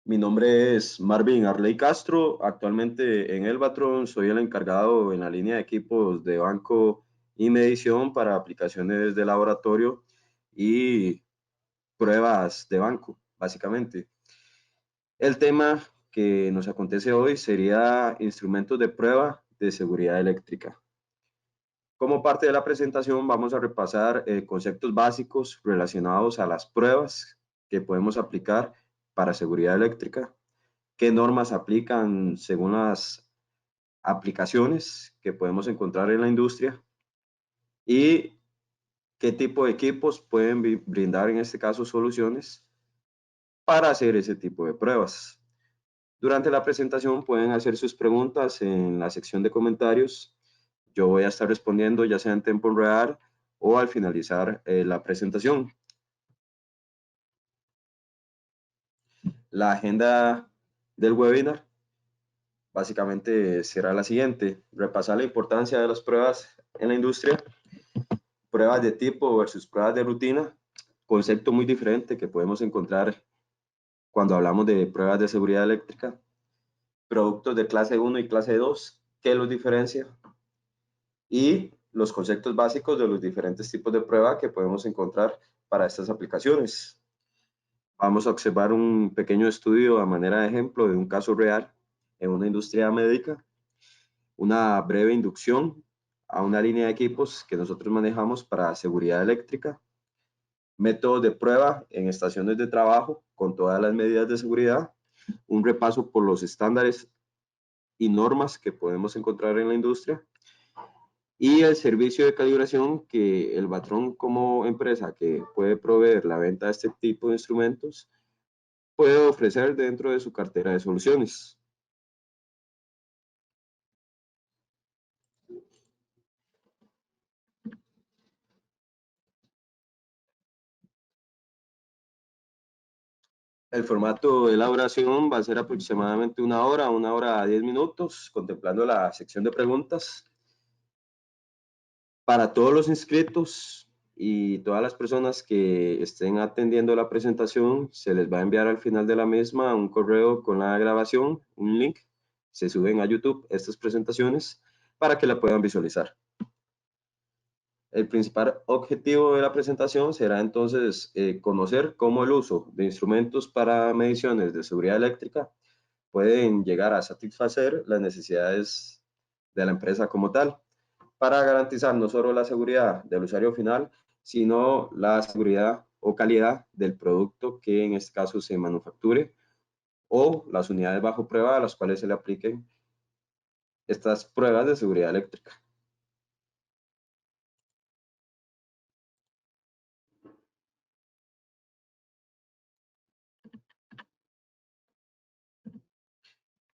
Mi nombre es Marvin Arley Castro. Actualmente en Elvatron soy el encargado en la línea de equipos de banco y medición para aplicaciones de laboratorio y pruebas de banco, básicamente. El tema que nos acontece hoy sería instrumentos de prueba de seguridad eléctrica. Como parte de la presentación vamos a repasar conceptos básicos relacionados a las pruebas que podemos aplicar para seguridad eléctrica, qué normas aplican según las aplicaciones que podemos encontrar en la industria y qué tipo de equipos pueden brindar en este caso soluciones para hacer ese tipo de pruebas. Durante la presentación pueden hacer sus preguntas en la sección de comentarios. Yo voy a estar respondiendo ya sea en tiempo real o al finalizar la presentación. La agenda del webinar básicamente será la siguiente: repasar la importancia de las pruebas en la industria, pruebas de tipo versus pruebas de rutina, concepto muy diferente que podemos encontrar cuando hablamos de pruebas de seguridad eléctrica, productos de clase 1 y clase 2, qué los diferencia y los conceptos básicos de los diferentes tipos de prueba que podemos encontrar para estas aplicaciones. Vamos a observar un pequeño estudio a manera de ejemplo de un caso real en una industria médica, una breve inducción a una línea de equipos que nosotros manejamos para seguridad eléctrica, métodos de prueba en estaciones de trabajo con todas las medidas de seguridad, un repaso por los estándares y normas que podemos encontrar en la industria y el servicio de calibración que Elvatron como empresa que puede proveer la venta de este tipo de instrumentos puede ofrecer dentro de su cartera de soluciones. El formato de elaboración va a ser aproximadamente 1 hora 10 minutos, contemplando la sección de preguntas. Para todos los inscritos y todas las personas que estén atendiendo la presentación, se les va a enviar al final de la misma un correo con la grabación, un link. Se suben a YouTube estas presentaciones para que la puedan visualizar. El principal objetivo de la presentación será entonces conocer cómo el uso de instrumentos para mediciones de seguridad eléctrica pueden llegar a satisfacer las necesidades de la empresa como tal, para garantizar no solo la seguridad del usuario final, sino la seguridad o calidad del producto que en este caso se manufacture o las unidades bajo prueba a las cuales se le apliquen estas pruebas de seguridad eléctrica.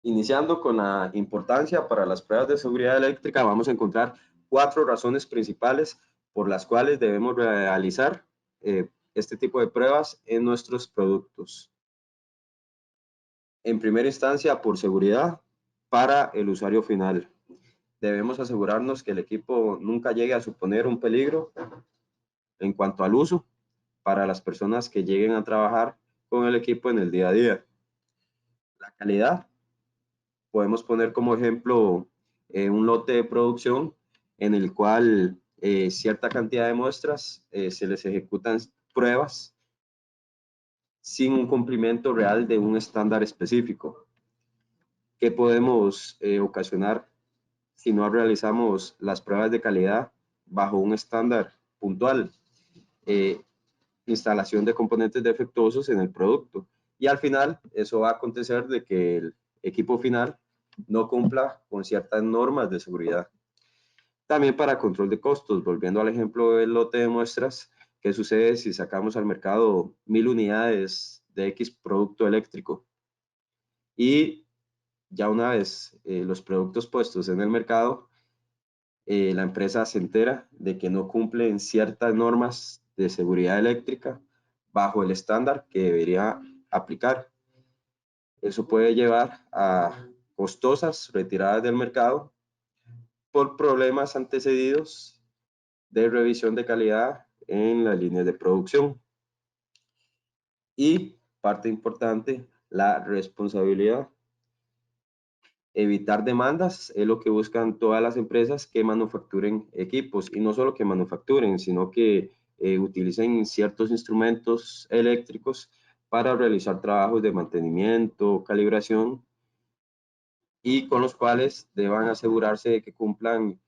Iniciando con la importancia para las pruebas de seguridad eléctrica, vamos a encontrar 4 razones principales por las cuales debemos realizar este tipo de pruebas en nuestros productos. En primera instancia, por seguridad para el usuario final. Debemos asegurarnos que el equipo nunca llegue a suponer un peligro en cuanto al uso para las personas que lleguen a trabajar con el equipo en el día a día. La calidad, podemos poner como ejemplo un lote de producción en el cual cierta cantidad de muestras se les ejecutan pruebas sin un cumplimiento real de un estándar específico. ¿Qué podemos ocasionar si no realizamos las pruebas de calidad bajo un estándar puntual? Instalación de componentes defectuosos en el producto. Y al final, eso va a acontecer de que el equipo final no cumpla con ciertas normas de seguridad. También para control de costos, volviendo al ejemplo del lote de muestras, ¿qué sucede si sacamos al mercado 1000 unidades de X producto eléctrico? Y ya una vez los productos puestos en el mercado, la empresa se entera de que no cumplen ciertas normas de seguridad eléctrica bajo el estándar que debería aplicar. Eso puede llevar a costosas retiradas del mercado por problemas antecedidos de revisión de calidad en las líneas de producción. Y parte importante, la responsabilidad. Evitar demandas es lo que buscan todas las empresas que manufacturen equipos, y no solo que manufacturen, sino que utilicen ciertos instrumentos eléctricos para realizar trabajos de mantenimiento, calibración, y con los cuales deban asegurarse de que cumplan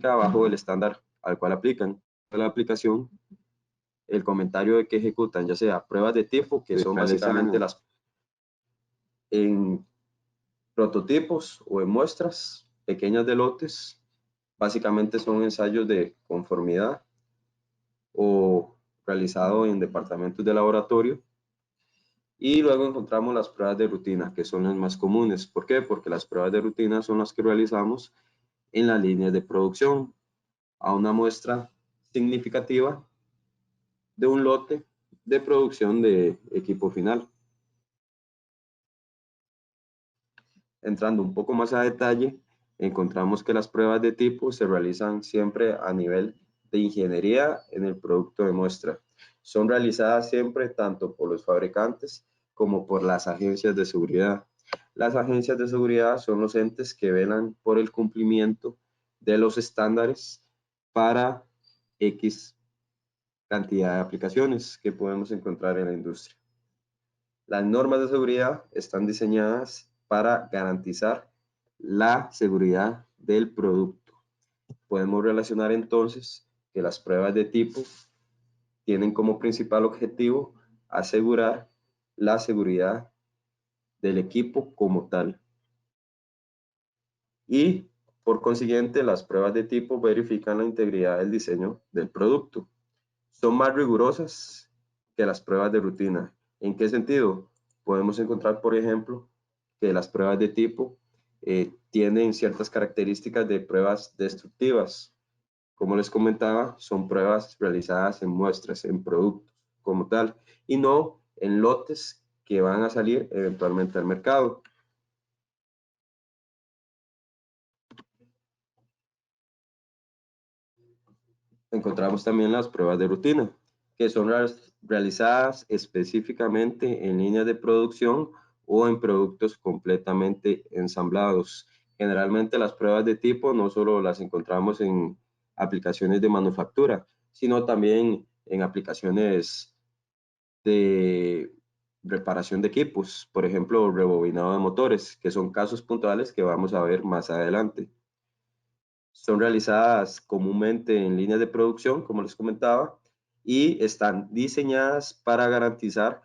bajo el estándar al cual aplican. La aplicación, el comentario de que ejecutan, ya sea pruebas de tipo, que son básicamente las en prototipos o en muestras pequeñas de lotes, básicamente son ensayos de conformidad o realizado en departamentos de laboratorio. Y luego encontramos las pruebas de rutina, que son las más comunes. ¿Por qué? Porque las pruebas de rutina son las que realizamos en las líneas de producción a una muestra significativa de un lote de producción de equipo final. Entrando un poco más a detalle, encontramos que las pruebas de tipo se realizan siempre a nivel de ingeniería en el producto de muestra. Son realizadas siempre tanto por los fabricantes como por las agencias de seguridad. Las agencias de seguridad son los entes que velan por el cumplimiento de los estándares para X cantidad de aplicaciones que podemos encontrar en la industria. Las normas de seguridad están diseñadas para garantizar la seguridad del producto. Podemos relacionar entonces que las pruebas de tipo tienen como principal objetivo asegurar la seguridad del equipo como tal. Y por consiguiente, las pruebas de tipo verifican la integridad del diseño del producto. Son más rigurosas que las pruebas de rutina. ¿En qué sentido? Podemos encontrar, por ejemplo, que las pruebas de tipo tienen ciertas características de pruebas destructivas. Como les comentaba, son pruebas realizadas en muestras, en productos como tal, y no en lotes que van a salir eventualmente al mercado. Encontramos también las pruebas de rutina, que son realizadas específicamente en líneas de producción o en productos completamente ensamblados. Generalmente las pruebas de tipo no solo las encontramos en aplicaciones de manufactura, sino también en aplicaciones de reparación de equipos, por ejemplo, rebobinado de motores, que son casos puntuales que vamos a ver más adelante. Son realizadas comúnmente en líneas de producción, como les comentaba, y están diseñadas para garantizar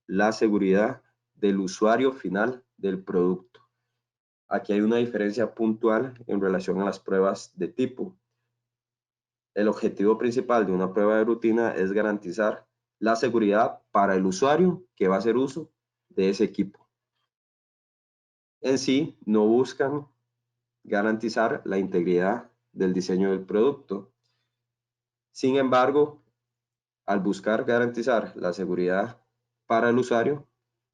la seguridad del usuario final del producto. Aquí hay una diferencia puntual en relación a las pruebas de tipo. El objetivo principal de una prueba de rutina es garantizar la seguridad para el usuario que va a hacer uso de ese equipo. En sí, no buscan garantizar la integridad del diseño del producto. Sin embargo, al buscar garantizar la seguridad para el usuario,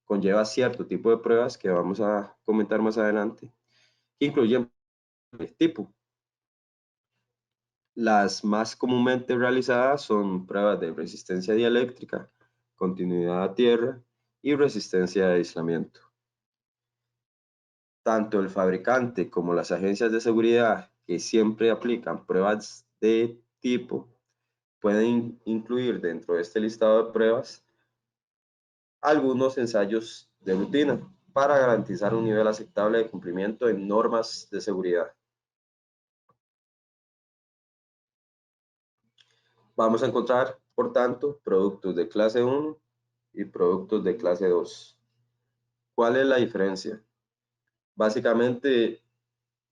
conlleva cierto tipo de pruebas que vamos a comentar más adelante, que incluyen el tipo. Las más comúnmente realizadas son pruebas de resistencia dieléctrica, continuidad a tierra y resistencia de aislamiento. Tanto el fabricante como las agencias de seguridad que siempre aplican pruebas de tipo pueden incluir dentro de este listado de pruebas algunos ensayos de rutina para garantizar un nivel aceptable de cumplimiento en normas de seguridad. Vamos a encontrar, por tanto, productos de clase 1 y productos de clase 2. ¿Cuál es la diferencia? Básicamente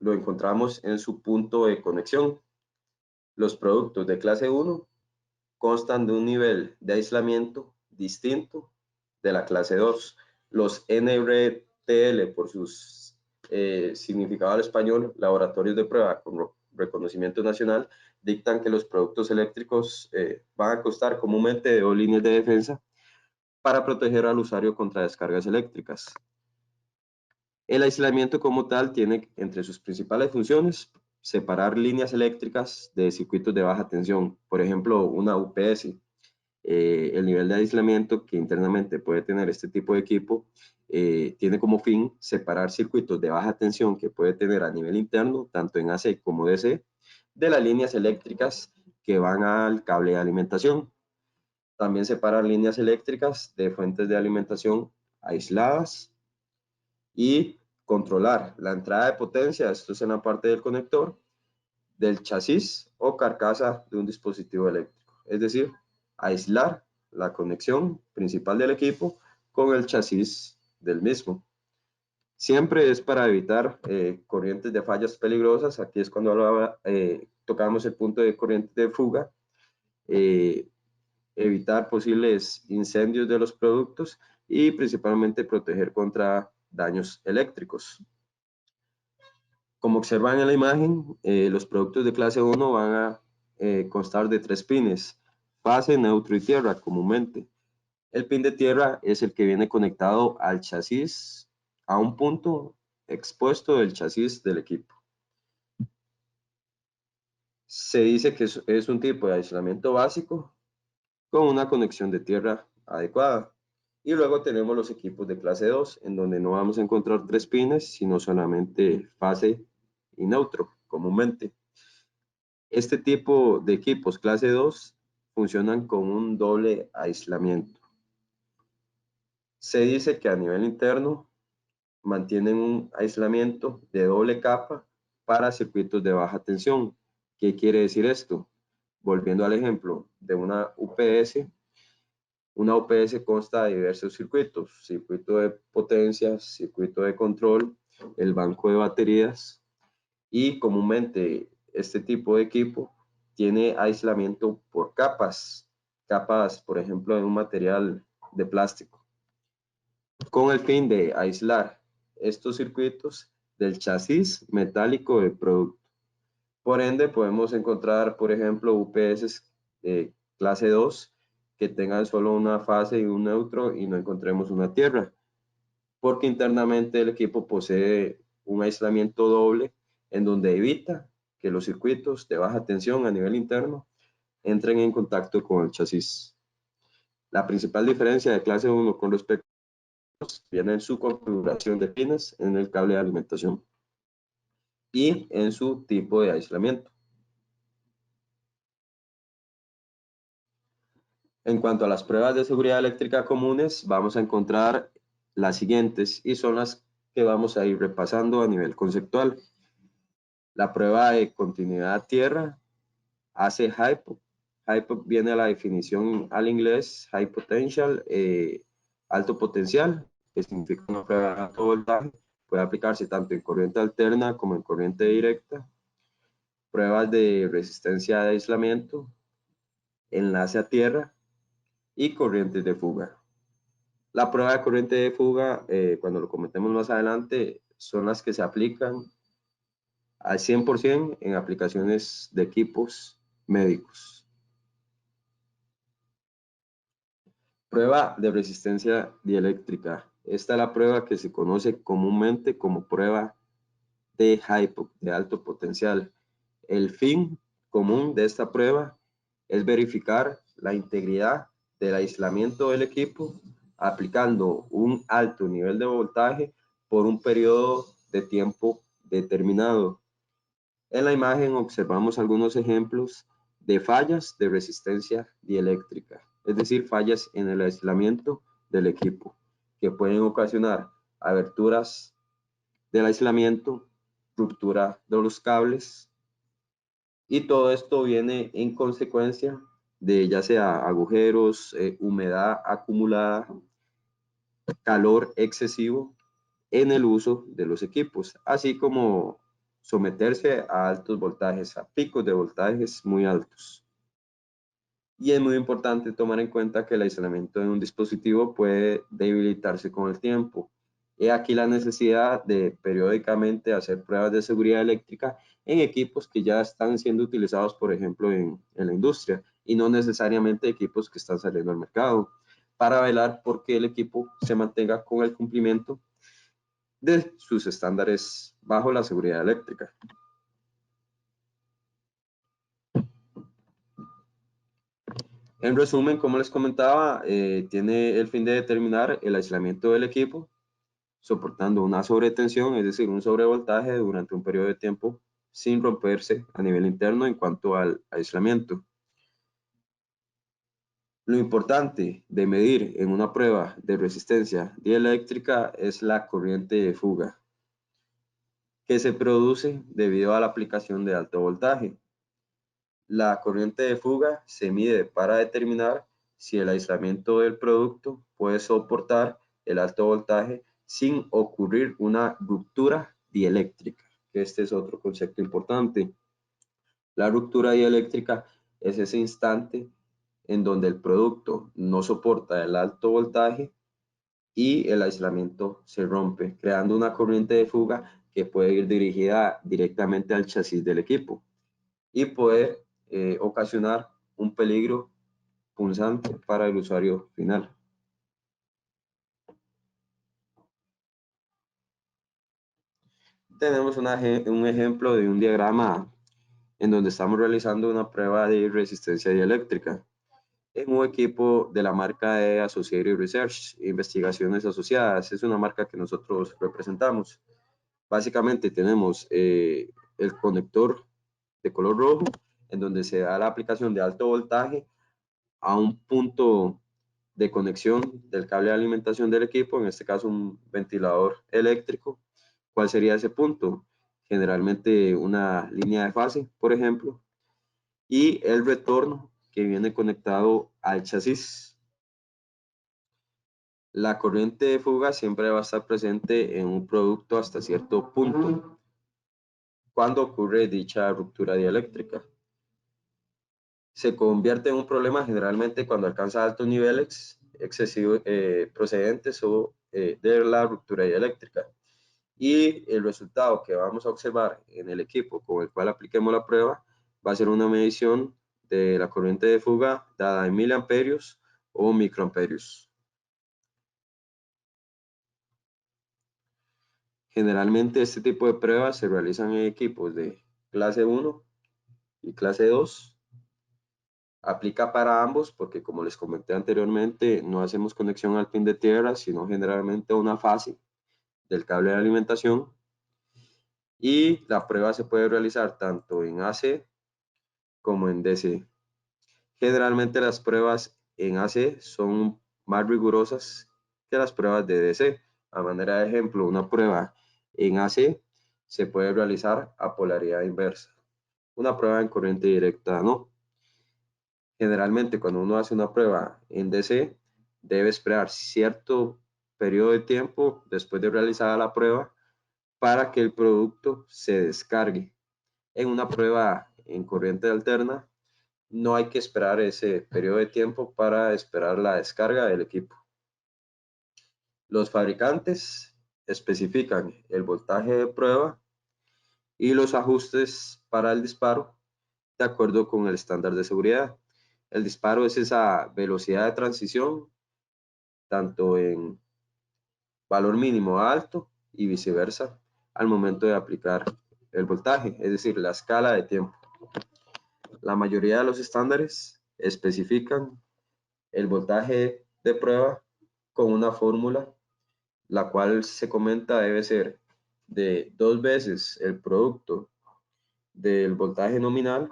lo encontramos en su punto de conexión. Los productos de clase 1 constan de un nivel de aislamiento distinto de la clase 2. Los NRTL, por sus significado al español, laboratorios de prueba con reconocimiento nacional, dictan que los productos eléctricos van a costar comúnmente de 2 líneas de defensa para proteger al usuario contra descargas eléctricas. El aislamiento como tal tiene entre sus principales funciones separar líneas eléctricas de circuitos de baja tensión, por ejemplo, una UPS. El nivel de aislamiento que internamente puede tener este tipo de equipo tiene como fin separar circuitos de baja tensión que puede tener a nivel interno, tanto en AC como DC, de las líneas eléctricas que van al cable de alimentación. También separar líneas eléctricas de fuentes de alimentación aisladas y controlar la entrada de potencia, esto es en la parte del conector, del chasis o carcasa de un dispositivo eléctrico. Es decir, aislar la conexión principal del equipo con el chasis del mismo. Siempre es para evitar corrientes de fallas peligrosas. Aquí es cuando tocamos el punto de corriente de fuga, evitar posibles incendios de los productos y principalmente proteger contra daños eléctricos. Como observan en la imagen, los productos de clase 1 van a constar de 3 pines, fase, neutro y tierra comúnmente. El pin de tierra es el que viene conectado al chasis a un punto expuesto del chasis del equipo. Se dice que es un tipo de aislamiento básico con una conexión de tierra adecuada. Y luego tenemos los equipos de clase 2, en donde no vamos a encontrar 3 pines, sino solamente fase y neutro comúnmente. Este tipo de equipos clase 2 funcionan con un doble aislamiento. Se dice que a nivel interno mantienen un aislamiento de doble capa para circuitos de baja tensión. ¿Qué quiere decir esto? Volviendo al ejemplo de una UPS consta de diversos circuitos, circuito de potencia, circuito de control, el banco de baterías y comúnmente este tipo de equipo tiene aislamiento por capas, por ejemplo, de un material de plástico, con el fin de aislar estos circuitos del chasis metálico del producto. Por ende, podemos encontrar, por ejemplo, UPS clase 2 que tengan solo una fase y un neutro y no encontremos una tierra, porque internamente el equipo posee un aislamiento doble en donde evita que los circuitos de baja tensión a nivel interno entren en contacto con el chasis. La principal diferencia de clase 1 con respecto a los viene en su configuración de pines en el cable de alimentación y en su tipo de aislamiento. En cuanto a las pruebas de seguridad eléctrica comunes, vamos a encontrar las siguientes y son las que vamos a ir repasando a nivel conceptual. La prueba de continuidad tierra hace HIPO. HIPO viene a la definición al inglés, High Potential, alto potencial, que significa una prueba de alto voltaje. Puede aplicarse tanto en corriente alterna como en corriente directa. Pruebas de resistencia de aislamiento, enlace a tierra y corrientes de fuga. La prueba de corriente de fuga, cuando lo comentemos más adelante, son las que se aplican al 100% en aplicaciones de equipos médicos. Prueba de resistencia dieléctrica. Esta es la prueba que se conoce comúnmente como prueba de HIPO, de alto potencial. El fin común de esta prueba es verificar la integridad del aislamiento del equipo aplicando un alto nivel de voltaje por un periodo de tiempo determinado. En la imagen observamos algunos ejemplos de fallas de resistencia dieléctrica, es decir, fallas en el aislamiento del equipo, que pueden ocasionar aberturas del aislamiento, ruptura de los cables, y todo esto viene en consecuencia de ya sea agujeros, humedad acumulada, calor excesivo en el uso de los equipos, así como someterse a altos voltajes, a picos de voltajes muy altos. Y es muy importante tomar en cuenta que el aislamiento de un dispositivo puede debilitarse con el tiempo. He aquí la necesidad de periódicamente hacer pruebas de seguridad eléctrica en equipos que ya están siendo utilizados, por ejemplo, en la industria, y no necesariamente equipos que están saliendo al mercado, para velar por que el equipo se mantenga con el cumplimiento de sus estándares bajo la seguridad eléctrica. En resumen, como les comentaba, tiene el fin de determinar el aislamiento del equipo, soportando una sobretensión, es decir, un sobrevoltaje durante un periodo de tiempo sin romperse a nivel interno en cuanto al aislamiento. Lo importante de medir en una prueba de resistencia dieléctrica es la corriente de fuga, que se produce debido a la aplicación de alto voltaje. La corriente de fuga se mide para determinar si el aislamiento del producto puede soportar el alto voltaje sin ocurrir una ruptura dieléctrica, que este es otro concepto importante. La ruptura dieléctrica es ese instante en donde el producto no soporta el alto voltaje y el aislamiento se rompe, creando una corriente de fuga que puede ir dirigida directamente al chasis del equipo y puede ocasionar un peligro punzante para el usuario final. Tenemos un ejemplo de un diagrama en donde estamos realizando una prueba de resistencia dieléctrica en un equipo de la marca de Associated Research, Investigaciones Asociadas. Es una marca que nosotros representamos. Básicamente tenemos el conector de color rojo, en donde se da la aplicación de alto voltaje a un punto de conexión del cable de alimentación del equipo, en este caso un ventilador eléctrico. ¿Cuál sería ese punto? Generalmente una línea de fase, por ejemplo, y el retorno que viene conectado al chasis. La corriente de fuga siempre va a estar presente en un producto hasta cierto punto cuando ocurre dicha ruptura dieléctrica. Se convierte en un problema generalmente cuando alcanza altos niveles excesivos procedentes de la ruptura dieléctrica. Y el resultado que vamos a observar en el equipo con el cual apliquemos la prueba va a ser una medición de la corriente de fuga dada en miliamperios o microamperios. Generalmente este tipo de pruebas se realizan en equipos de clase 1 y clase 2. Aplica para ambos porque, como les comenté anteriormente, no hacemos conexión al pin de tierra, sino generalmente una fase del cable de alimentación. Y la prueba se puede realizar tanto en AC como en DC. Generalmente las pruebas en AC son más rigurosas que las pruebas de DC. A manera de ejemplo, una prueba en AC se puede realizar a polaridad inversa. Una prueba en corriente directa no. Generalmente cuando uno hace una prueba en DC, debe esperar cierto periodo de tiempo después de realizada la prueba para que el producto se descargue. En una prueba en corriente alterna, no hay que esperar ese periodo de tiempo para esperar la descarga del equipo. Los fabricantes especifican el voltaje de prueba y los ajustes para el disparo de acuerdo con el estándar de seguridad. El disparo es esa velocidad de transición, tanto en valor mínimo a alto y viceversa, al momento de aplicar el voltaje, es decir, la escala de tiempo. La mayoría de los estándares especifican el voltaje de prueba con una fórmula, la cual se comenta debe ser de 2 veces el producto del voltaje nominal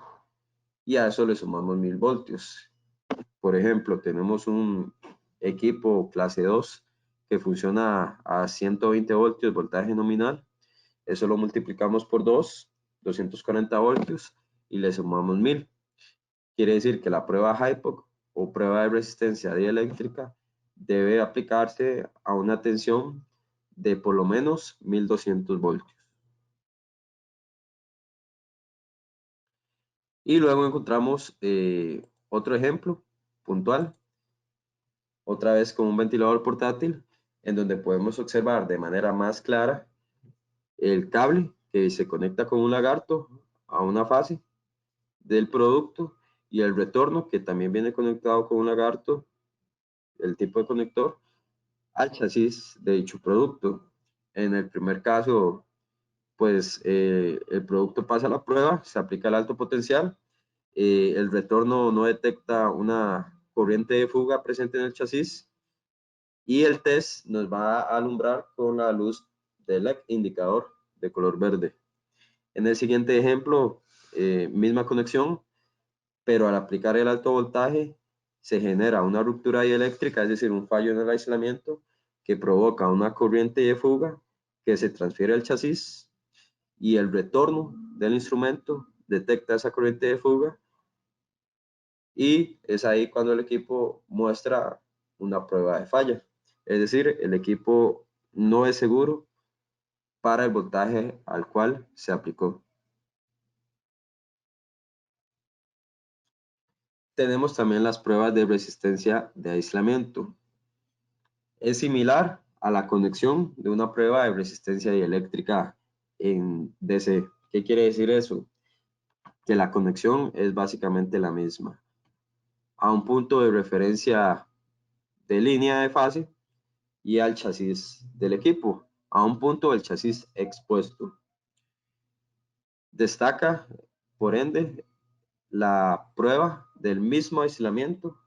y a eso le sumamos 1000 voltios. Por ejemplo, tenemos un equipo clase 2 que funciona a 120 voltios voltaje nominal. Eso lo multiplicamos por 2, 240 voltios, y le sumamos 1000. Quiere decir que la prueba HIPOC o prueba de resistencia dieléctrica debe aplicarse a una tensión de por lo menos 1200 voltios. Y luego encontramos otro ejemplo puntual, otra vez con un ventilador portátil, en donde podemos observar de manera más clara el cable que se conecta con un lagarto a una fase del producto y el retorno que también viene conectado con un lagarto, el tipo de conector, al chasis de dicho producto. En el primer caso, pues el producto pasa la prueba, se aplica el alto potencial, el retorno no detecta una corriente de fuga presente en el chasis y el test nos va a alumbrar con la luz del LED indicador de color verde. En el siguiente ejemplo, misma conexión, pero al aplicar el alto voltaje se genera una ruptura dieléctrica, es decir, un fallo en el aislamiento que provoca una corriente de fuga que se transfiere al chasis y el retorno del instrumento detecta esa corriente de fuga y es ahí cuando el equipo muestra una prueba de falla. Es decir, el equipo no es seguro para el voltaje al cual se aplicó. Tenemos también las pruebas de resistencia de aislamiento. Es similar a la conexión de una prueba de resistencia dieléctrica en DC. ¿Qué quiere decir eso? Que la conexión es básicamente la misma. A un punto de referencia de línea de fase y al chasis del equipo, a un punto del chasis expuesto. Destaca, por ende, la prueba del mismo aislamiento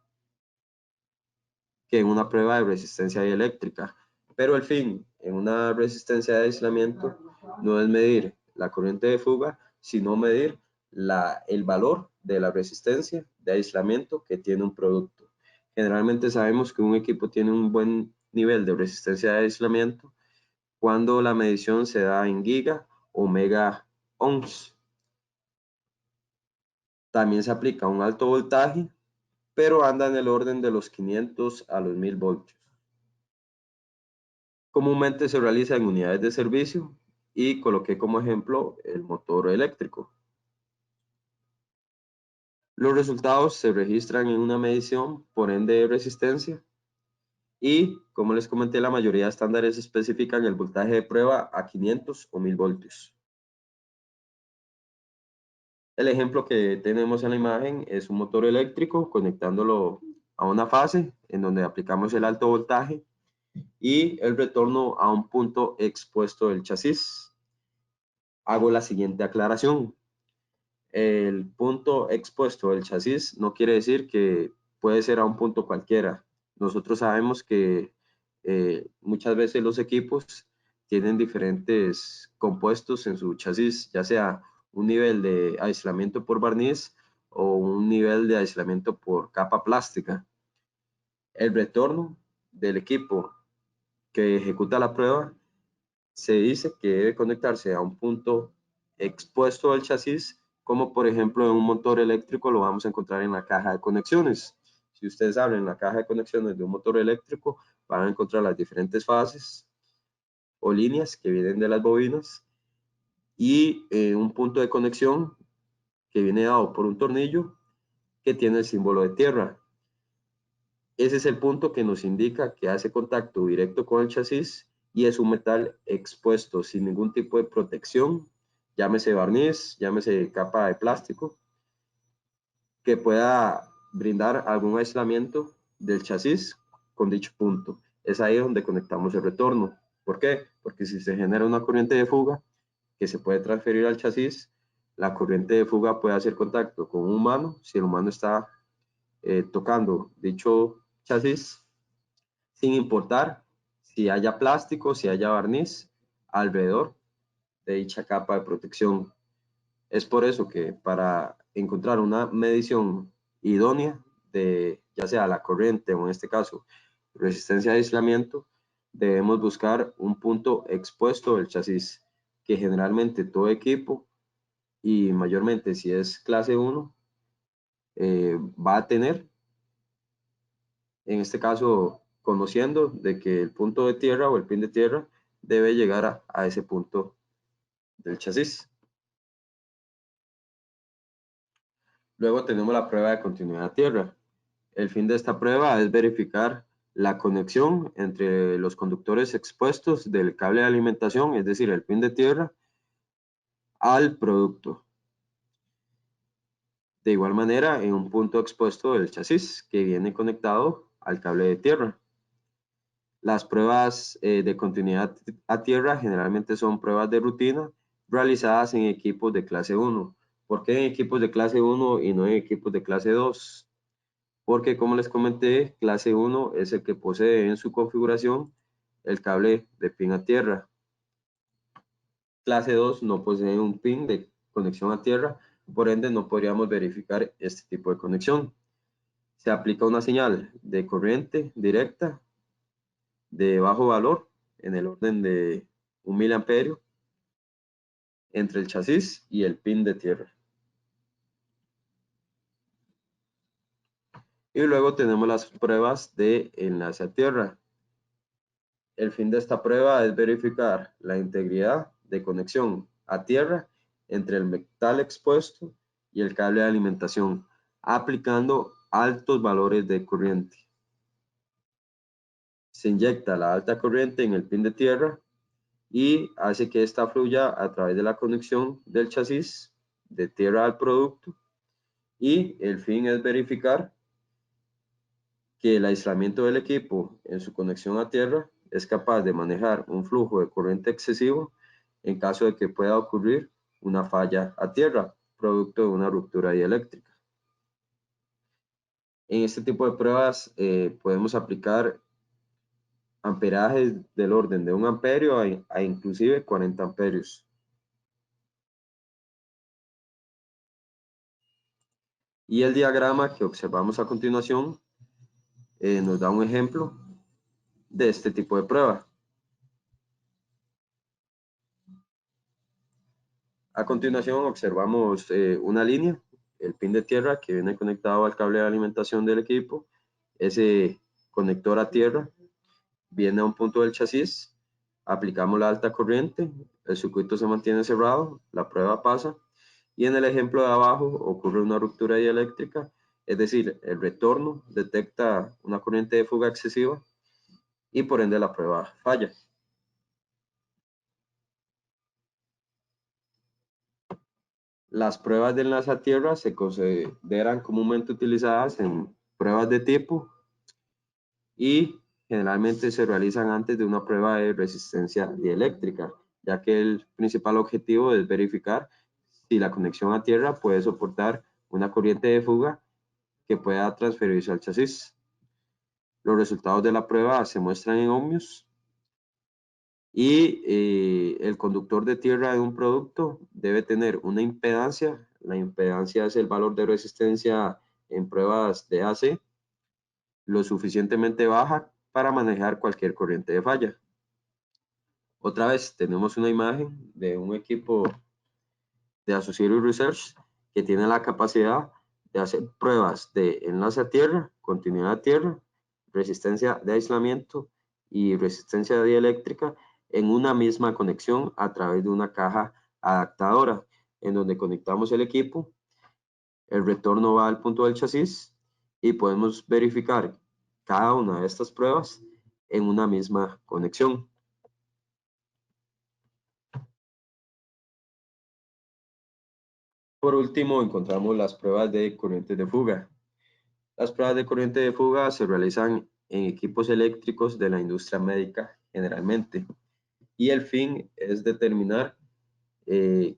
que en una prueba de resistencia dieléctrica. Pero el fin en una resistencia de aislamiento no es medir la corriente de fuga, sino medir el valor de la resistencia de aislamiento que tiene un producto. Generalmente sabemos que un equipo tiene un buen nivel de resistencia de aislamiento cuando la medición se da en giga o mega ohms. También se aplica un alto voltaje, pero anda en el orden de los 500 a los 1000 voltios. Comúnmente se realiza en unidades de servicio y coloqué como ejemplo el motor eléctrico. Los resultados se registran en una medición, por ende de resistencia, y como les comenté, la mayoría de estándares especifican el voltaje de prueba a 500 o 1000 voltios. El ejemplo que tenemos en la imagen es un motor eléctrico conectándolo a una fase en donde aplicamos el alto voltaje y el retorno a un punto expuesto del chasis. Hago la siguiente aclaración. El punto expuesto del chasis no quiere decir que puede ser a un punto cualquiera. Nosotros sabemos que muchas veces los equipos tienen diferentes compuestos en su chasis, ya sea un nivel de aislamiento por barniz o un nivel de aislamiento por capa plástica. El retorno del equipo que ejecuta la prueba se dice que debe conectarse a un punto expuesto del chasis, como por ejemplo en un motor eléctrico lo vamos a encontrar en la caja de conexiones. Si ustedes abren la caja de conexiones de un motor eléctrico, van a encontrar las diferentes fases o líneas que vienen de las bobinas y un punto de conexión que viene dado por un tornillo que tiene el símbolo de tierra. Ese es el punto que nos indica que hace contacto directo con el chasis y es un metal expuesto sin ningún tipo de protección, llámese barniz, llámese capa de plástico, que pueda brindar algún aislamiento del chasis con dicho punto. Es ahí donde conectamos el retorno. ¿Por qué? Porque si se genera una corriente de fuga que se puede transferir al chasis, la corriente de fuga puede hacer contacto con un humano, si el humano está tocando dicho chasis, sin importar si haya plástico, si haya barniz alrededor de dicha capa de protección. Es por eso que para encontrar una medición idónea de ya sea la corriente o en este caso resistencia de aislamiento, debemos buscar un punto expuesto del chasis que generalmente todo equipo y mayormente si es clase 1 va a tener, en este caso conociendo de que el punto de tierra o el pin de tierra debe llegar a ese punto del chasis. Luego tenemos la prueba de continuidad a tierra. El fin de esta prueba es verificar la conexión entre los conductores expuestos del cable de alimentación, es decir, el pin de tierra, al producto. De igual manera, en un punto expuesto del chasis que viene conectado al cable de tierra. Las pruebas de continuidad a tierra generalmente son pruebas de rutina realizadas en equipos de clase 1. ¿Por qué en equipos de clase 1 y no en equipos de clase 2? Porque, como les comenté, clase 1 es el que posee en su configuración el cable de pin a tierra. Clase 2 no posee un pin de conexión a tierra, por ende no podríamos verificar este tipo de conexión. Se aplica una señal de corriente directa de bajo valor, en el orden de 1 miliamperio, entre el chasis y el pin de tierra. Y luego tenemos las pruebas de enlace a tierra. El fin de esta prueba es verificar la integridad de conexión a tierra entre el metal expuesto y el cable de alimentación, aplicando altos valores de corriente. Se inyecta la alta corriente en el pin de tierra y hace que ésta fluya a través de la conexión del chasis de tierra al producto, y el fin es verificar que el aislamiento del equipo en su conexión a tierra es capaz de manejar un flujo de corriente excesivo en caso de que pueda ocurrir una falla a tierra, producto de una ruptura dieléctrica. En este tipo de pruebas podemos aplicar amperajes del orden de 1 amperio a inclusive 40 amperios. Y el diagrama que observamos a continuación nos da un ejemplo de este tipo de prueba. A continuación observamos una línea, el pin de tierra que viene conectado al cable de alimentación del equipo. Ese conector a tierra viene a un punto del chasis, aplicamos la alta corriente, el circuito se mantiene cerrado, la prueba pasa, y en el ejemplo de abajo ocurre una ruptura dieléctrica, es decir, el retorno detecta una corriente de fuga excesiva y por ende la prueba falla. Las pruebas de enlace a tierra se consideran comúnmente utilizadas en pruebas de tipo y generalmente se realizan antes de una prueba de resistencia dieléctrica, ya que el principal objetivo es verificar si la conexión a tierra puede soportar una corriente de fuga que pueda transferirse al chasis. Los resultados de la prueba se muestran en ohmios y el conductor de tierra de un producto debe tener una impedancia. La impedancia es el valor de resistencia en pruebas de AC, lo suficientemente baja para manejar cualquier corriente de falla. Otra vez tenemos una imagen de un equipo de Associated Research que tiene la capacidad de hacer pruebas de enlace a tierra, continuidad a tierra, resistencia de aislamiento y resistencia dieléctrica en una misma conexión a través de una caja adaptadora, en donde conectamos el equipo, el retorno va al punto del chasis y podemos verificar cada una de estas pruebas en una misma conexión. Por último, encontramos las pruebas de corrientes de fuga. Las pruebas de corriente de fuga se realizan en equipos eléctricos de la industria médica generalmente, y el fin es determinar el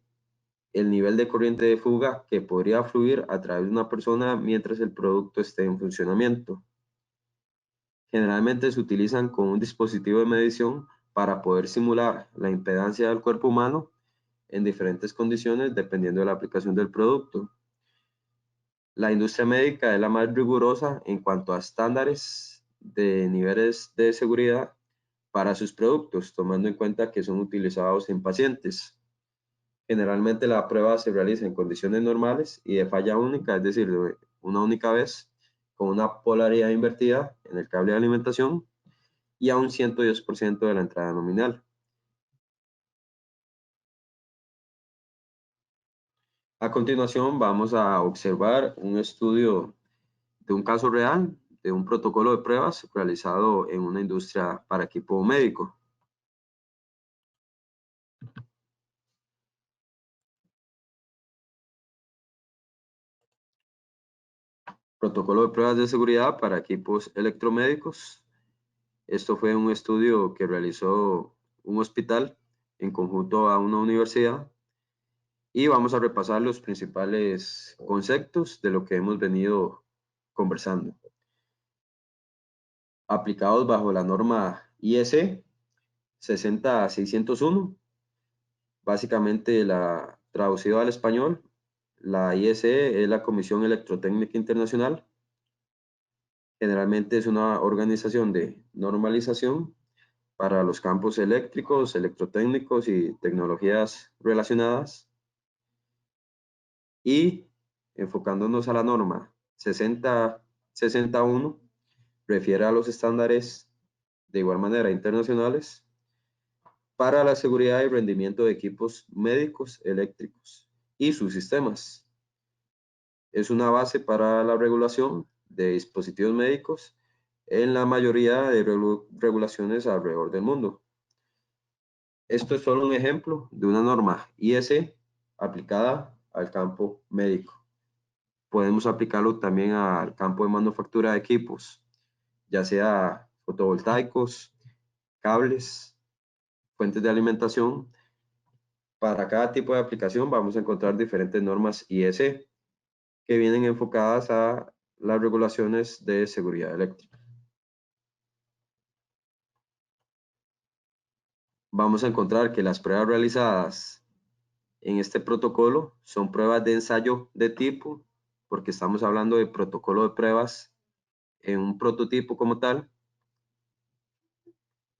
nivel de corriente de fuga que podría fluir a través de una persona mientras el producto esté en funcionamiento. Generalmente se utilizan con un dispositivo de medición para poder simular la impedancia del cuerpo humano en diferentes condiciones dependiendo de la aplicación del producto. La industria médica es la más rigurosa en cuanto a estándares de niveles de seguridad para sus productos, tomando en cuenta que son utilizados en pacientes. Generalmente la prueba se realiza en condiciones normales y de falla única, es decir, de una única vez, con una polaridad invertida en el cable de alimentación y a un 110% de la entrada nominal. A continuación vamos a observar un estudio de un caso real de un protocolo de pruebas realizado en una industria para equipo médico. Protocolo de pruebas de seguridad para equipos electromédicos. Esto fue un estudio que realizó un hospital en conjunto a una universidad y vamos a repasar los principales conceptos de lo que hemos venido conversando. Aplicados bajo la norma IEC 60601, básicamente traducido al español, la IEC es la Comisión Electrotécnica Internacional. Generalmente es una organización de normalización para los campos eléctricos, electrotécnicos y tecnologías relacionadas. Y enfocándonos a la norma 6061, refiere a los estándares de igual manera internacionales para la seguridad y rendimiento de equipos médicos eléctricos y sus sistemas. Es una base para la regulación de dispositivos médicos en la mayoría de regulaciones alrededor del mundo. Esto es solo un ejemplo de una norma IEC aplicada al campo médico. Podemos aplicarlo también al campo de manufactura de equipos, ya sea fotovoltaicos, cables, fuentes de alimentación. Para cada tipo de aplicación vamos a encontrar diferentes normas IEC que vienen enfocadas a las regulaciones de seguridad eléctrica. Vamos a encontrar que las pruebas realizadas en este protocolo son pruebas de ensayo de tipo, porque estamos hablando de protocolo de pruebas en un prototipo como tal,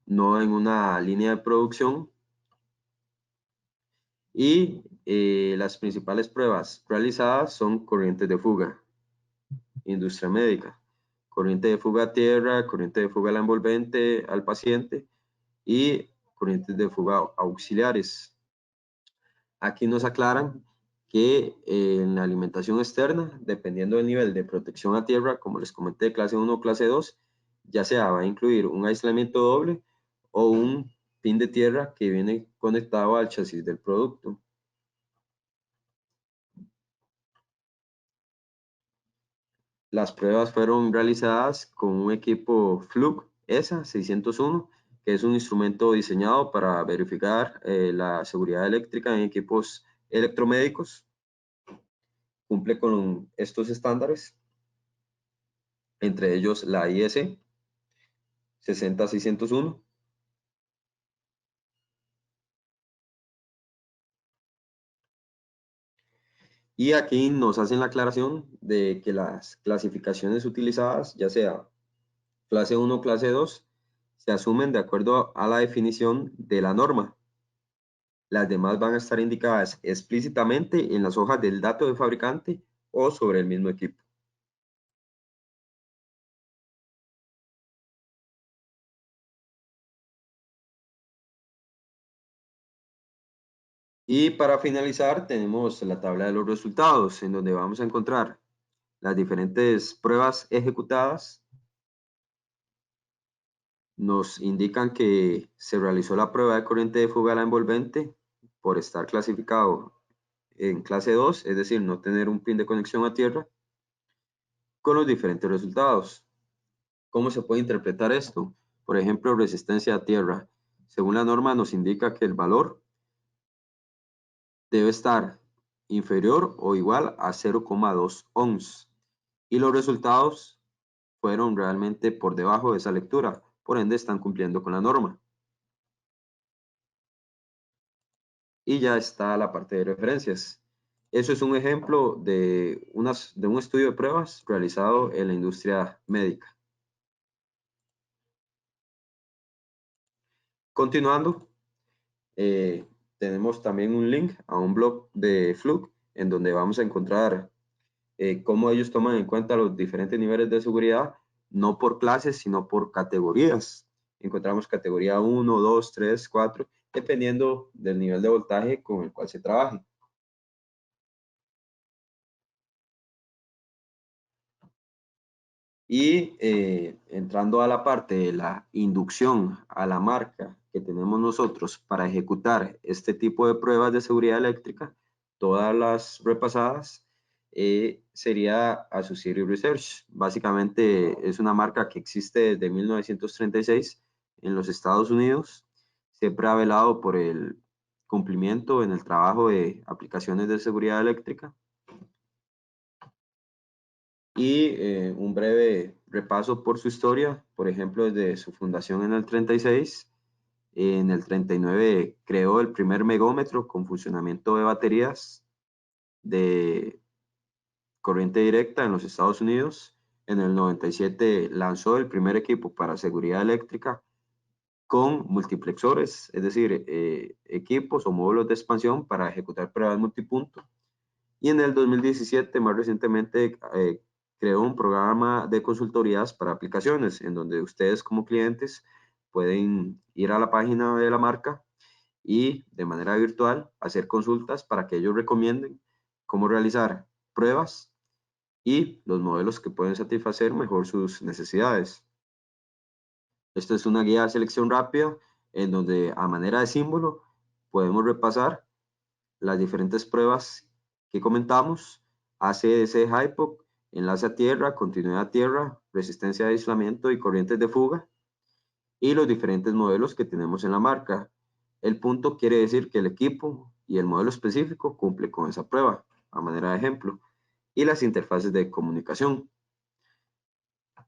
no en una línea de producción. Y las principales pruebas realizadas son corrientes de fuga, industria médica, corriente de fuga a tierra, corriente de fuga a la envolvente al paciente y corrientes de fuga auxiliares. Aquí nos aclaran que en la alimentación externa, dependiendo del nivel de protección a tierra, como les comenté, clase 1 o clase 2, ya sea va a incluir un aislamiento doble o un pin de tierra que viene conectado al chasis del producto. Las pruebas fueron realizadas con un equipo Fluke ESA 601, que es un instrumento diseñado para verificar la seguridad eléctrica en equipos electromédicos. Cumple con estos estándares, entre ellos la IS 60601. Y aquí nos hacen la aclaración de que las clasificaciones utilizadas, ya sea clase 1 o clase 2, se asumen de acuerdo a la definición de la norma. Las demás van a estar indicadas explícitamente en las hojas del dato de fabricante o sobre el mismo equipo. Y para finalizar tenemos la tabla de los resultados, en donde vamos a encontrar las diferentes pruebas ejecutadas. Nos indican que se realizó la prueba de corriente de fuga a la envolvente por estar clasificado en clase 2, es decir, no tener un pin de conexión a tierra, con los diferentes resultados. ¿Cómo se puede interpretar esto? Por ejemplo, resistencia a tierra. Según la norma nos indica que el valor debe estar inferior o igual a 0,2 ohms. Y los resultados fueron realmente por debajo de esa lectura. Por ende, están cumpliendo con la norma. Y ya está la parte de referencias. Eso es un ejemplo de un estudio de pruebas realizado en la industria médica. Continuando, tenemos también un link a un blog de Fluke en donde vamos a encontrar cómo ellos toman en cuenta los diferentes niveles de seguridad, no por clases, sino por categorías. Encontramos categoría 1, 2, 3, 4, dependiendo del nivel de voltaje con el cual se trabaje. Y entrando a la parte de la inducción a la marca que tenemos nosotros para ejecutar este tipo de pruebas de seguridad eléctrica, todas las repasadas, sería Associated Research. Básicamente es una marca que existe desde 1936 en los Estados Unidos. Siempre ha velado por el cumplimiento en el trabajo de aplicaciones de seguridad eléctrica. Y un breve repaso por su historia, por ejemplo, desde su fundación en el 36, en el 39 creó el primer megómetro con funcionamiento de baterías de corriente directa en los Estados Unidos. En el 97 lanzó el primer equipo para seguridad eléctrica con multiplexores, es decir, equipos o módulos de expansión para ejecutar pruebas multipunto. Y en el 2017, más recientemente, creó un programa de consultorías para aplicaciones, en donde ustedes como clientes pueden ir a la página de la marca y de manera virtual hacer consultas para que ellos recomienden cómo realizar pruebas y los modelos que pueden satisfacer mejor sus necesidades. Esta es una guía de selección rápida en donde a manera de símbolo podemos repasar las diferentes pruebas que comentamos: ACDC HIPOC, enlace a tierra, continuidad a tierra, resistencia de aislamiento y corrientes de fuga, y los diferentes modelos que tenemos en la marca. El punto quiere decir que el equipo y el modelo específico cumple con esa prueba, a manera de ejemplo, y las interfaces de comunicación.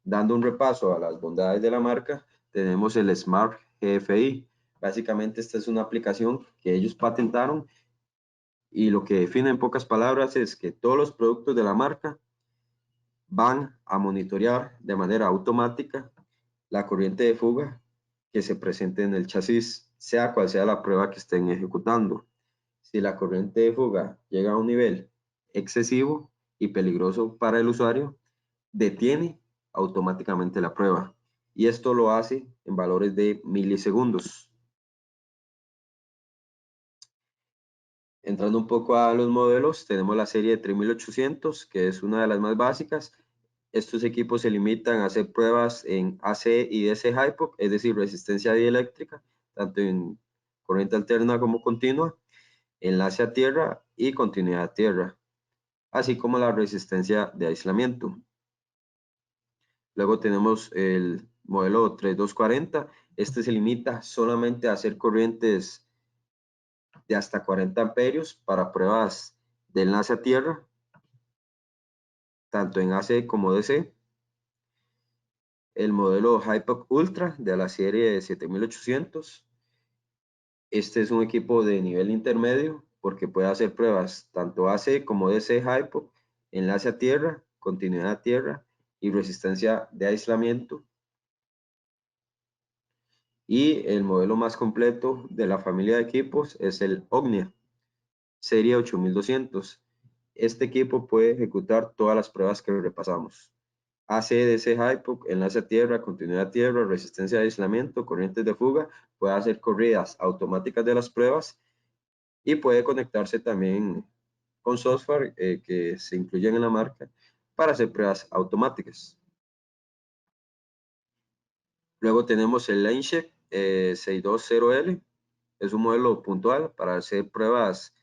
Dando un repaso a las bondades de la marca, tenemos el Smart GFI. Básicamente esta es una aplicación que ellos patentaron y lo que define en pocas palabras es que todos los productos de la marca van a monitorear de manera automática la corriente de fuga que se presente en el chasis, sea cual sea la prueba que estén ejecutando. Si la corriente de fuga llega a un nivel excesivo y peligroso para el usuario, detiene automáticamente la prueba. Y esto lo hace en valores de milisegundos. Entrando un poco a los modelos, tenemos la serie de 3800, que es una de las más básicas. Estos equipos se limitan a hacer pruebas en AC y DC HIPOC, es decir, resistencia dieléctrica, tanto en corriente alterna como continua, enlace a tierra y continuidad a tierra, así como la resistencia de aislamiento. Luego tenemos el modelo 3240. Este se limita solamente a hacer corrientes de hasta 40 amperios para pruebas de enlace a tierra, tanto en AC como DC. El modelo HIPOC Ultra de la serie 7800. Este es un equipo de nivel intermedio porque puede hacer pruebas tanto AC como DC HIPOC, enlace a tierra, continuidad a tierra y resistencia de aislamiento. Y el modelo más completo de la familia de equipos es el Ognia, serie 8200. Este equipo puede ejecutar todas las pruebas que repasamos: ACDC HIPOC, enlace a tierra, continuidad a tierra, resistencia de aislamiento, corrientes de fuga. Puede hacer corridas automáticas de las pruebas y puede conectarse también con software que se incluyen en la marca para hacer pruebas automáticas. Luego tenemos el LaneCheck 620L. Es un modelo puntual para hacer pruebas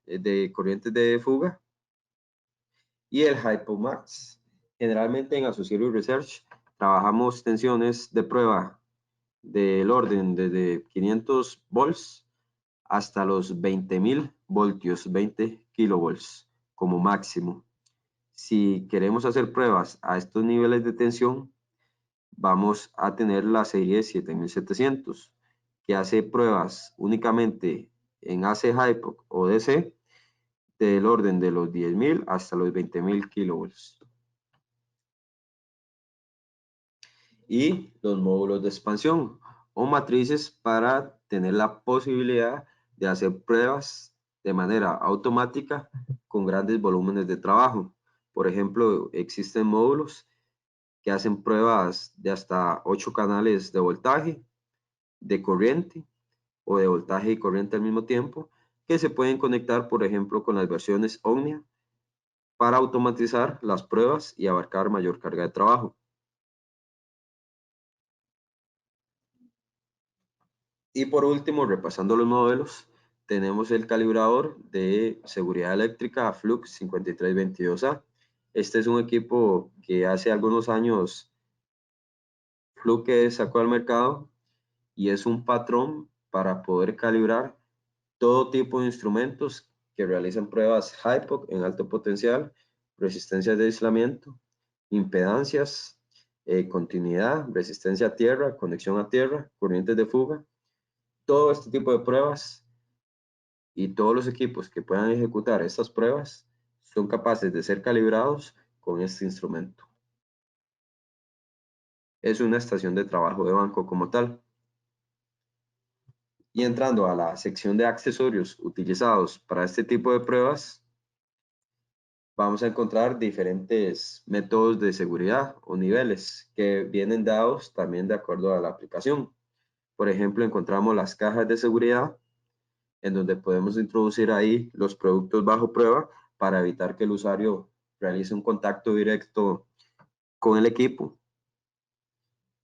de corrientes de fuga. Y el HypoMax. Generalmente en Associated Research trabajamos tensiones de prueba del orden desde 500 volts hasta los 20.000 voltios, 20 kilovolts como máximo. Si queremos hacer pruebas a estos niveles de tensión, vamos a tener la serie 7700, que hace pruebas únicamente en AC HIPOC o DC del orden de los 10.000 hasta los 20.000 kilovolts. Y los módulos de expansión o matrices para tener la posibilidad de hacer pruebas de manera automática con grandes volúmenes de trabajo. Por ejemplo, existen módulos que hacen pruebas de hasta 8 canales de voltaje, de corriente o de voltaje y corriente al mismo tiempo, que se pueden conectar, por ejemplo, con las versiones Omnia para automatizar las pruebas y abarcar mayor carga de trabajo. Y por último, repasando los modelos, tenemos el calibrador de seguridad eléctrica Flux 5322A. Este es un equipo que hace algunos años Flux sacó al mercado y es un patrón para poder calibrar todo tipo de instrumentos que realizan pruebas HIPOC en alto potencial, resistencias de aislamiento, impedancias, continuidad, resistencia a tierra, conexión a tierra, corrientes de fuga. Todo este tipo de pruebas y todos los equipos que puedan ejecutar estas pruebas son capaces de ser calibrados con este instrumento. Es una estación de trabajo de banco como tal. Y entrando a la sección de accesorios utilizados para este tipo de pruebas, vamos a encontrar diferentes métodos de seguridad o niveles que vienen dados también de acuerdo a la aplicación. Por ejemplo, encontramos las cajas de seguridad en donde podemos introducir ahí los productos bajo prueba para evitar que el usuario realice un contacto directo con el equipo.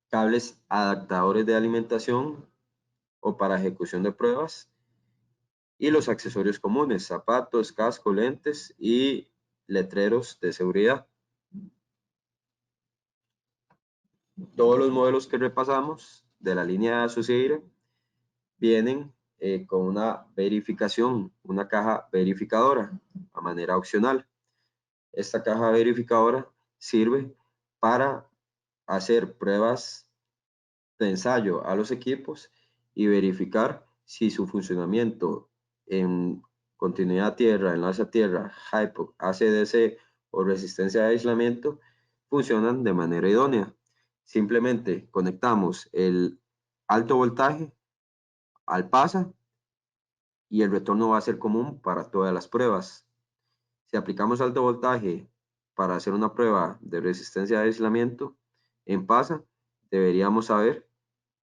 Cables adaptadores de alimentación o para ejecución de pruebas. Y los accesorios comunes, zapatos, casco, lentes y letreros de seguridad. Todos los modelos que repasamos de la línea Associated vienen con una verificación, una caja verificadora a manera opcional. Esta caja verificadora sirve para hacer pruebas de ensayo a los equipos y verificar si su funcionamiento en continuidad a tierra, enlace a tierra, HIPOC, ACDC o resistencia de aislamiento funcionan de manera idónea. Simplemente conectamos el alto voltaje al PASA y el retorno va a ser común para todas las pruebas. Si aplicamos alto voltaje para hacer una prueba de resistencia de aislamiento en PASA, deberíamos saber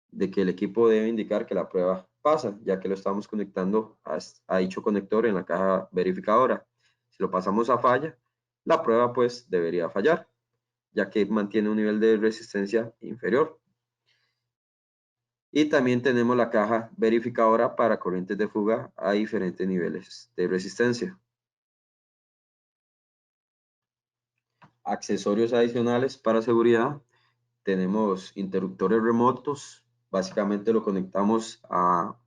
de que el equipo debe indicar que la prueba pasa, ya que lo estamos conectando a dicho conector en la caja verificadora. Si lo pasamos a falla, la prueba pues debería fallar, ya que mantiene un nivel de resistencia inferior. Y también tenemos la caja verificadora para corrientes de fuga a diferentes niveles de resistencia. Accesorios adicionales para seguridad. Tenemos interruptores remotos. Básicamente lo conectamos a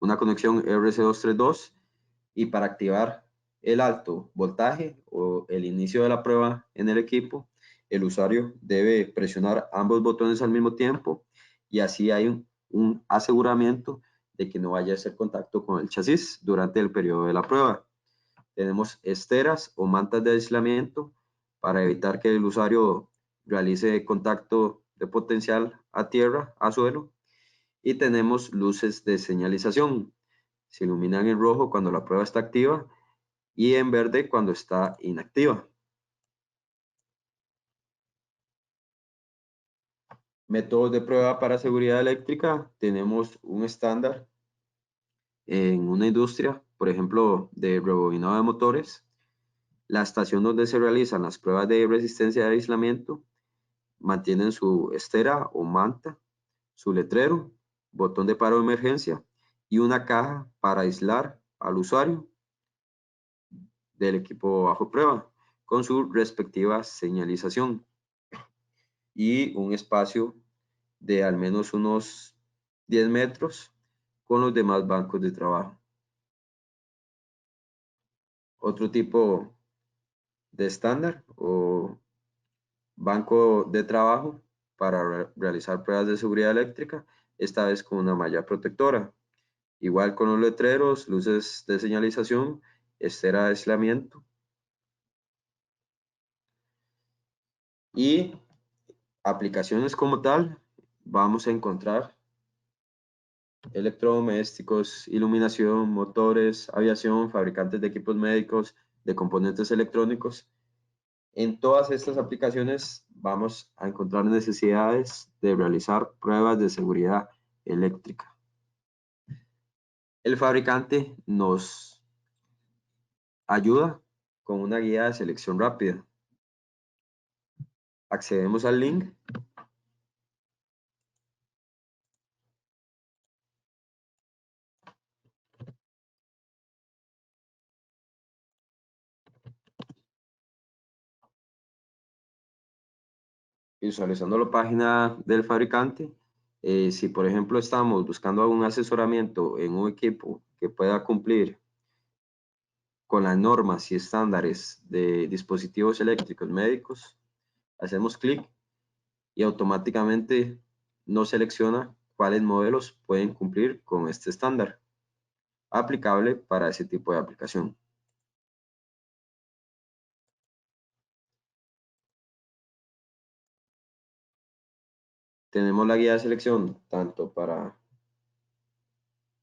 una conexión RC232 y para activar el alto voltaje o el inicio de la prueba en el equipo, el usuario debe presionar ambos botones al mismo tiempo y así hay un aseguramiento de que no vaya a hacer contacto con el chasis durante el periodo de la prueba. Tenemos esteras o mantas de aislamiento para evitar que el usuario realice contacto de potencial a tierra, a suelo. Y tenemos luces de señalización. Se iluminan en rojo cuando la prueba está activa y en verde cuando está inactiva. Métodos de prueba para seguridad eléctrica. Tenemos un estándar en una industria, por ejemplo, de rebobinado de motores. La estación donde se realizan las pruebas de resistencia de aislamiento mantienen su estera o manta, su letrero, botón de paro de emergencia y una caja para aislar al usuario del equipo bajo prueba con su respectiva señalización y un espacio de al menos unos 10 metros con los demás bancos de trabajo. Otro tipo de estándar o banco de trabajo para realizar pruebas de seguridad eléctrica, esta vez con una malla protectora. Igual con los letreros, luces de señalización, estera de aislamiento y aplicaciones como tal, vamos a encontrar electrodomésticos, iluminación, motores, aviación, fabricantes de equipos médicos, de componentes electrónicos. En todas estas aplicaciones vamos a encontrar necesidades de realizar pruebas de seguridad eléctrica. El fabricante nos ayuda con una guía de selección rápida. Accedemos al link visualizando la página del fabricante, si por ejemplo estamos buscando algún asesoramiento en un equipo que pueda cumplir con las normas y estándares de dispositivos eléctricos médicos, hacemos clic y automáticamente nos selecciona cuáles modelos pueden cumplir con este estándar aplicable para ese tipo de aplicación. Tenemos la guía de selección tanto para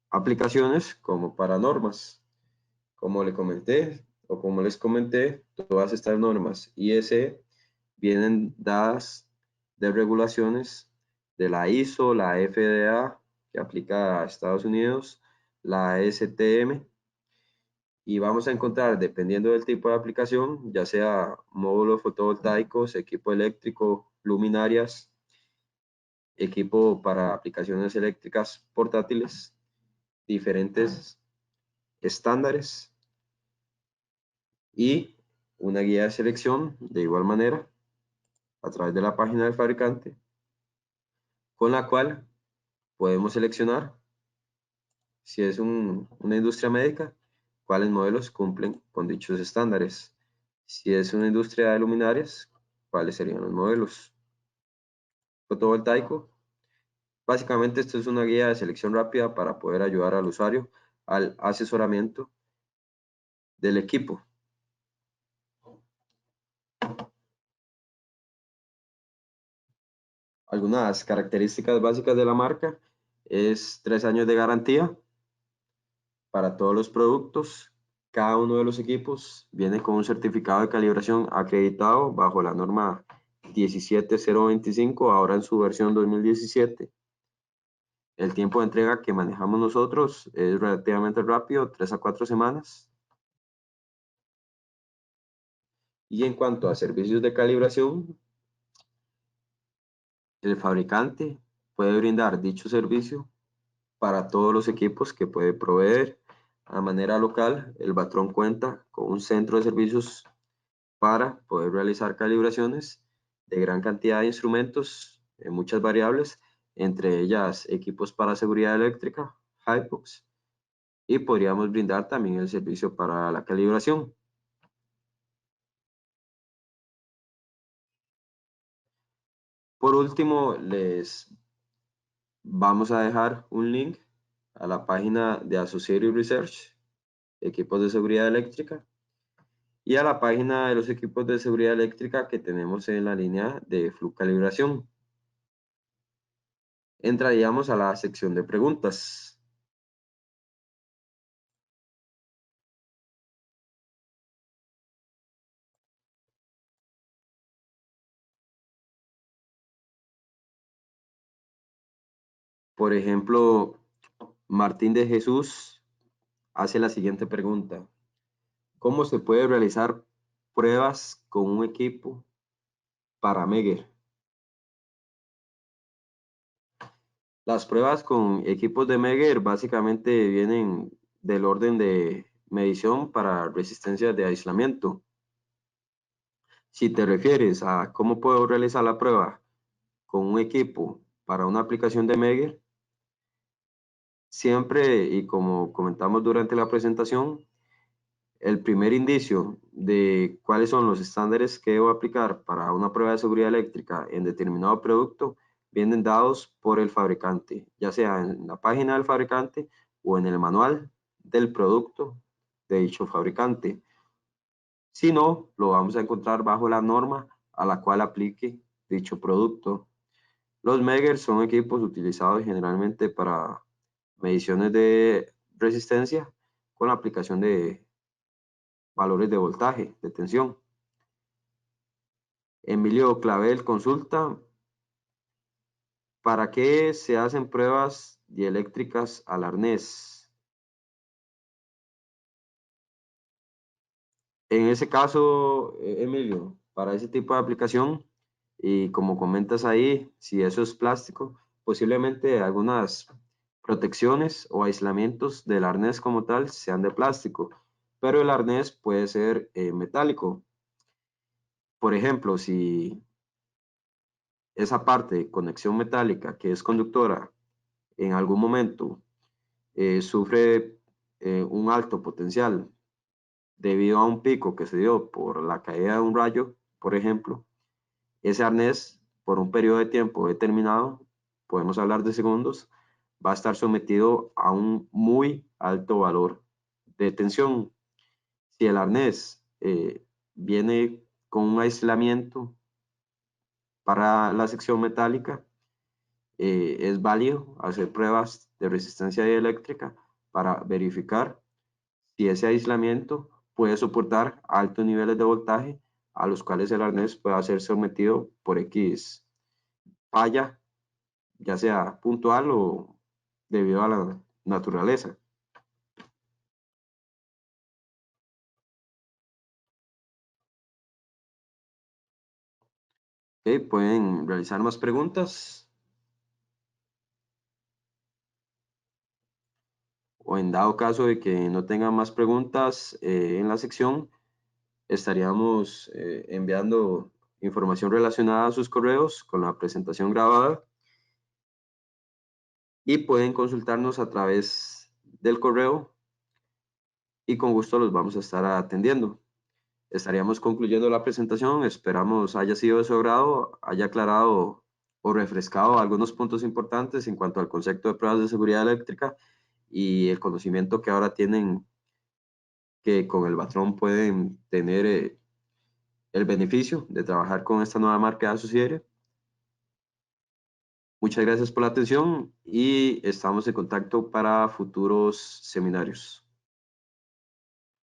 aplicaciones como para normas. Como le comenté o como les comenté, todas estas normas IEC vienen dadas de regulaciones de la ISO, la FDA, que aplica a Estados Unidos, la STM, y vamos a encontrar, dependiendo del tipo de aplicación, ya sea módulos fotovoltaicos, equipo eléctrico, luminarias, equipo para aplicaciones eléctricas portátiles, diferentes estándares y una guía de selección de igual manera a través de la página del fabricante, con la cual podemos seleccionar si es una industria médica, cuáles modelos cumplen con dichos estándares. Si es una industria de luminarias, cuáles serían los modelos. Fotovoltaico, básicamente esto es una guía de selección rápida para poder ayudar al usuario al asesoramiento del equipo. Algunas características básicas de la marca es 3 años de garantía para todos los productos. Cada uno de los equipos viene con un certificado de calibración acreditado bajo la norma 17025, ahora en su versión 2017. El tiempo de entrega que manejamos nosotros es relativamente rápido, 3 a 4 semanas. Y en cuanto a servicios de calibración, el fabricante puede brindar dicho servicio para todos los equipos que puede proveer. A manera local, el Batrón cuenta con un centro de servicios para poder realizar calibraciones de gran cantidad de instrumentos en muchas variables, entre ellas equipos para seguridad eléctrica, Hypox, y podríamos brindar también el servicio para la calibración. Por último, les vamos a dejar un link a la página de Associated Research, equipos de seguridad eléctrica, y a la página de los equipos de seguridad eléctrica que tenemos en la línea de Flu Calibración. Entraríamos a la sección de preguntas. Por ejemplo, Martín de Jesús hace la siguiente pregunta: ¿cómo se puede realizar pruebas con un equipo para Megger? Las pruebas con equipos de Megger básicamente vienen del orden de medición para resistencia de aislamiento. Si te refieres a cómo puedo realizar la prueba con un equipo para una aplicación de Megger, siempre, y como comentamos durante la presentación, el primer indicio de cuáles son los estándares que debo aplicar para una prueba de seguridad eléctrica en determinado producto vienen dados por el fabricante, ya sea en la página del fabricante o en el manual del producto de dicho fabricante. Si no, lo vamos a encontrar bajo la norma a la cual aplique dicho producto. Los Megger son equipos utilizados generalmente para mediciones de resistencia con la aplicación de valores de voltaje, de tensión. Emilio Clavel consulta: ¿para qué se hacen pruebas dieléctricas al arnés? En ese caso, Emilio, para ese tipo de aplicación, y como comentas ahí, si eso es plástico, posiblemente algunas protecciones o aislamientos del arnés como tal sean de plástico, pero el arnés puede ser metálico. Por ejemplo, si esa parte de conexión metálica que es conductora en algún momento sufre un alto potencial debido a un pico que se dio por la caída de un rayo, por ejemplo, ese arnés por un periodo de tiempo determinado, podemos hablar de segundos, va a estar sometido a un muy alto valor de tensión. Si el arnés viene con un aislamiento para la sección metálica, es válido hacer pruebas de resistencia dieléctrica para verificar si ese aislamiento puede soportar altos niveles de voltaje a los cuales el arnés pueda ser sometido por X falla, ya sea puntual o debido a la naturaleza. Okay, pueden realizar más preguntas o en dado caso de que no tengan más preguntas en la sección, estaríamos enviando información relacionada a sus correos con la presentación grabada y pueden consultarnos a través del correo y con gusto los vamos a estar atendiendo. Estaríamos concluyendo la presentación, esperamos haya sido de su agrado, haya aclarado o refrescado algunos puntos importantes en cuanto al concepto de pruebas de seguridad eléctrica y el conocimiento que ahora tienen que con el Batrón pueden tener el beneficio de trabajar con esta nueva marca de subsidiaria. Muchas gracias por la atención y estamos en contacto para futuros seminarios.